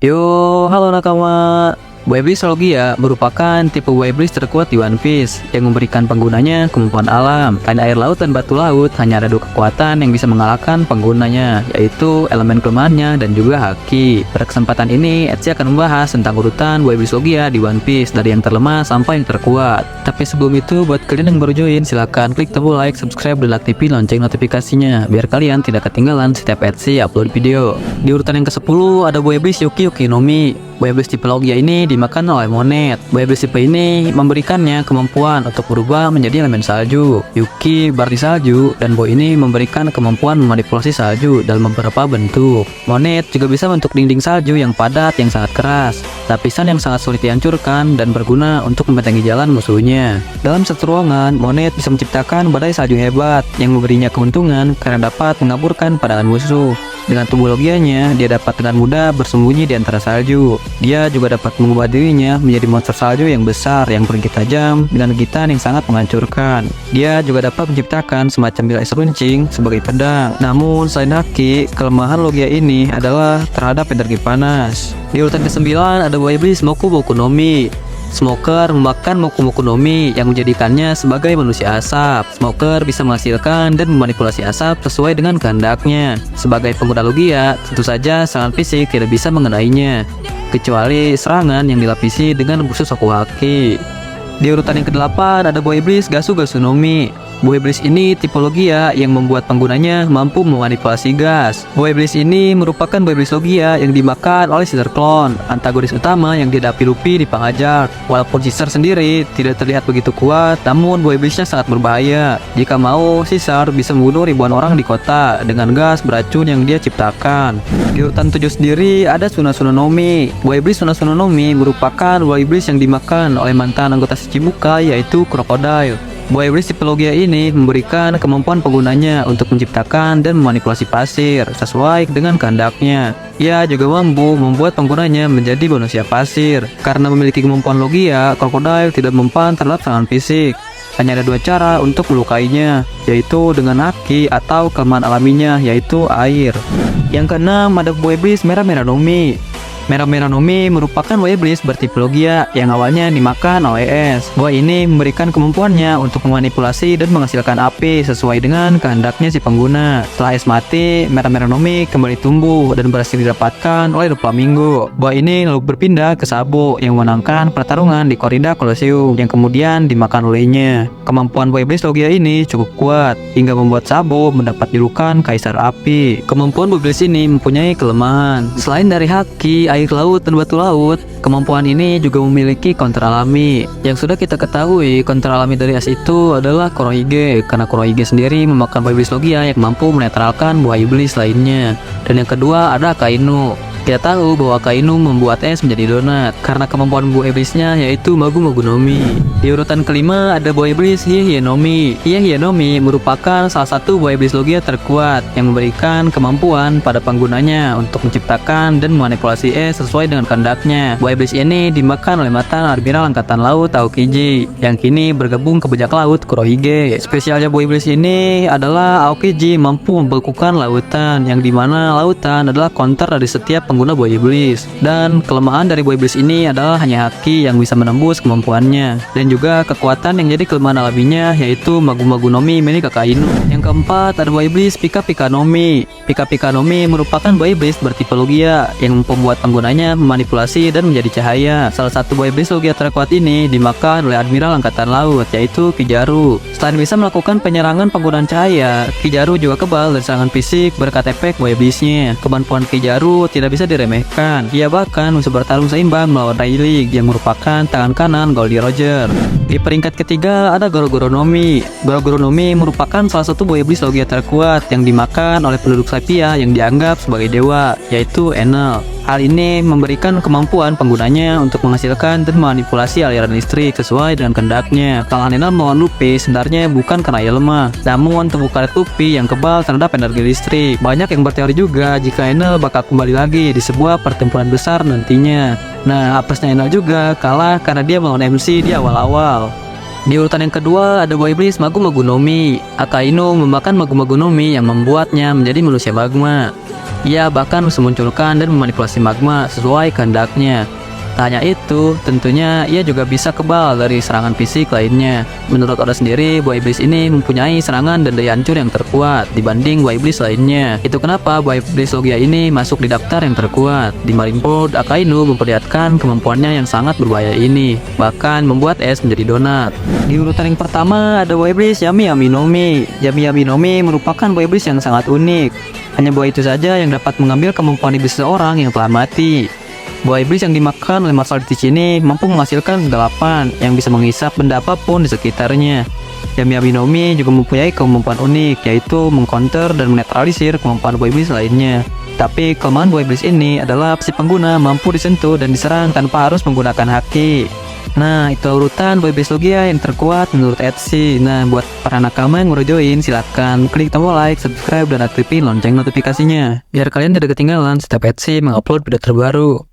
Yo, halo nakama. Weiblis Logia merupakan tipe Weiblis terkuat di One Piece yang memberikan penggunanya kemampuan alam. Selain air laut dan batu laut, hanya ada dua kekuatan yang bisa mengalahkan penggunanya, yaitu elemen kelemahannya dan juga haki. Pada kesempatan ini, Etsy akan membahas tentang urutan Weiblis Logia di One Piece dari yang terlemah sampai yang terkuat. Tapi sebelum itu, buat kalian yang baru join, silahkan klik tombol like, subscribe, dan aktifin lonceng notifikasinya biar kalian tidak ketinggalan setiap Etsy upload video. Di urutan yang ke-10 ada Weiblis Yuki Ukinomi. Weiblis tipe Logia ini dimakan oleh Monet. Weiblis tipe ini memberikannya kemampuan untuk berubah menjadi elemen salju. Yuki berarti salju, dan Boy ini memberikan kemampuan memanipulasi salju dalam beberapa bentuk. Monet juga bisa bentuk dinding salju yang padat yang sangat keras, lapisan yang sangat sulit dihancurkan dan berguna untuk membentengi jalan musuhnya. Dalam satu ruangan, Monet bisa menciptakan badai salju hebat yang memberinya keuntungan karena dapat mengaburkan pandangan musuh. Dengan tubuh Logianya, dia dapat dengan mudah bersembunyi di antara salju. Dia juga dapat mengubah dirinya menjadi monster salju yang besar yang bergigit tajam dengan gigitan yang sangat menghancurkan. Dia juga dapat menciptakan semacam bil es runcing sebagai pedang. Namun, selain haki, kelemahan Logia ini adalah terhadap energi panas. Di urutan ke-9 ada Weiblis Moku Moku no Mi. Smoker memakan Moku Moku no Mi yang menjadikannya sebagai manusia asap. Smoker bisa menghasilkan dan memanipulasi asap sesuai dengan kehendaknya. Sebagai pengguna Logia, tentu saja serangan fisik tidak bisa mengenainya, kecuali serangan yang dilapisi dengan busu Sokuhaki. Di urutan yang ke-8 ada Weiblis Gasu Gasu no Mi. Weiblis ini tipe Logia yang membuat penggunanya mampu memanipulasi gas. Weiblis ini merupakan Weiblis Logia yang dimakan oleh Caesar Clone, antagonis utama yang dihadapi Luffy di Pangajak. Walaupun Caesar sendiri tidak terlihat begitu kuat, namun Weiblisnya sangat berbahaya. Jika mau, Caesar bisa membunuh ribuan orang di kota dengan gas beracun yang dia ciptakan. Di urutan 7 sendiri ada Suna Suna no Mi. Weiblis Suna Suna no Mi merupakan Weiblis yang dimakan oleh mantan anggota Shichibukai, yaitu Crocodile. Weiblis tipe Logia ini memberikan kemampuan penggunanya untuk menciptakan dan memanipulasi pasir sesuai dengan kehendaknya. Ia juga mampu membuat penggunanya menjadi manusia pasir. Karena memiliki kemampuan Logia, Crocodile tidak mempan terhadap serangan fisik. Hanya ada dua cara untuk melukainya, yaitu dengan haki atau kelemahan alaminya, yaitu air. Yang keenam ada Weiblis Merah Merah no Mi. Merah Merah no Mi merupakan Weiblis bertipe Logia yang awalnya dimakan oleh es. Boy ini memberikan kemampuannya untuk memanipulasi dan menghasilkan api sesuai dengan kehendaknya si pengguna. Setelah es mati, Merah Merah no Mi kembali tumbuh dan berhasil didapatkan oleh Doflamingo. Boy ini lalu berpindah ke Sabo yang memenangkan pertarungan di Korida Colosseum yang kemudian dimakan olehnya. Kemampuan Weiblis Logia ini cukup kuat hingga membuat Sabo mendapat julukan Kaisar Api. Kemampuan Weiblis ini mempunyai kelemahan. Selain dari haki, air laut dan batu laut, kemampuan ini juga memiliki counter alami. Yang sudah kita ketahui, counter alami dari es itu adalah Kurohige, karena Kurohige sendiri memakan Weiblis Logia yang mampu menetralkan buah iblis lainnya. Dan yang kedua ada Akainu. Kita tahu bahwa Akainu membuat es menjadi donat karena kemampuan buah iblisnya, yaitu Magu Magu no Mi. Di urutan kelima ada buah iblis Hie Hie no Mi. Hie Hie no Mi merupakan salah satu buah iblis Logia terkuat yang memberikan kemampuan pada penggunanya untuk menciptakan dan memanipulasi es sesuai dengan kehendaknya. Buah iblis ini dimakan oleh mantan Admiral Angkatan Laut Aokiji yang kini bergabung ke bajak laut Kurohige. Spesialnya buah iblis ini adalah Aokiji mampu membekukan lautan, yang dimana lautan adalah counter dari setiap pengguna buah iblis. Dan kelemahan dari buah iblis ini adalah hanya haki yang bisa menembus kemampuannya, dan juga kekuatan yang jadi kelemahan alaminya, yaitu Magu Magu no Mi milik Akainu. Yang keempat ada buah iblis Pika Pika no Mi. Pika Pika no Mi merupakan buah iblis bertipe Logia yang membuat penggunanya memanipulasi dan menjadi cahaya. Salah satu buah iblis Logia terkuat ini dimakan oleh Admiral Angkatan Laut, yaitu Kijaru. Selain bisa melakukan penyerangan penggunaan cahaya, Kijaru juga kebal dari serangan fisik berkat efek buah iblisnya. Kemampuan Kijaru tidak bisa diremehkan. Ia bahkan bisa bertarung seimbang melawan Rayleigh yang merupakan tangan kanan Goldie Roger. Di peringkat ketiga ada Goro Goro no Mi. Goro Goro no Mi merupakan salah satu buah iblis Logia terkuat yang dimakan oleh penduduk Saipia yang dianggap sebagai dewa, yaitu Enel. Hal ini memberikan kemampuan penggunanya untuk menghasilkan dan memanipulasi aliran listrik sesuai dengan kehendaknya. Kekalahan Enel melawan Luffy sebenarnya bukan karena ia lemah, namun tubuh karet Luffy yang kebal terhadap energi listrik. Banyak yang berteori juga jika Enel bakal kembali lagi di sebuah pertempuran besar nantinya. Nah, apesnya Enel juga kalah karena dia melawan MC di awal-awal. Di urutan yang kedua ada buah iblis Magu Magu no Mi. Akainu memakan Magu Magu no Mi yang membuatnya menjadi manusia magma. Ia bahkan bisa memunculkan dan memanipulasi magma sesuai kehendaknya. Tak hanya itu, tentunya ia juga bisa kebal dari serangan fisik lainnya. Menurut Oda sendiri, buah iblis ini mempunyai serangan dan daya hancur yang terkuat dibanding buah iblis lainnya. Itu kenapa buah iblis Logia ini masuk di daftar yang terkuat. Di Marineford, Akainu memperlihatkan kemampuannya yang sangat berbahaya ini, bahkan membuat es menjadi donat. Di urutan yang pertama ada buah iblis Yami Yami no Mi. Yami Yami no Mi merupakan buah iblis yang sangat unik. Hanya buah itu saja yang dapat mengambil kemampuan iblis seseorang yang telah mati. Buah iblis yang dimakan oleh Marshall Stitch ini mampu menghasilkan kegelapan yang bisa menghisap benda apapun di sekitarnya. Yami Yami no Mi juga mempunyai kemampuan unik, yaitu mengcounter dan menetralisir kemampuan buah iblis lainnya. Tapi kelemahan buah iblis ini adalah si pengguna mampu disentuh dan diserang tanpa harus menggunakan haki. Nah, itu urutan buah iblis Logia yang terkuat menurut Etsy. Nah, buat para nakama yang udah join, silahkan klik tombol like, subscribe, dan aktifin lonceng notifikasinya biar kalian tidak ketinggalan setiap Etsy mengupload video terbaru.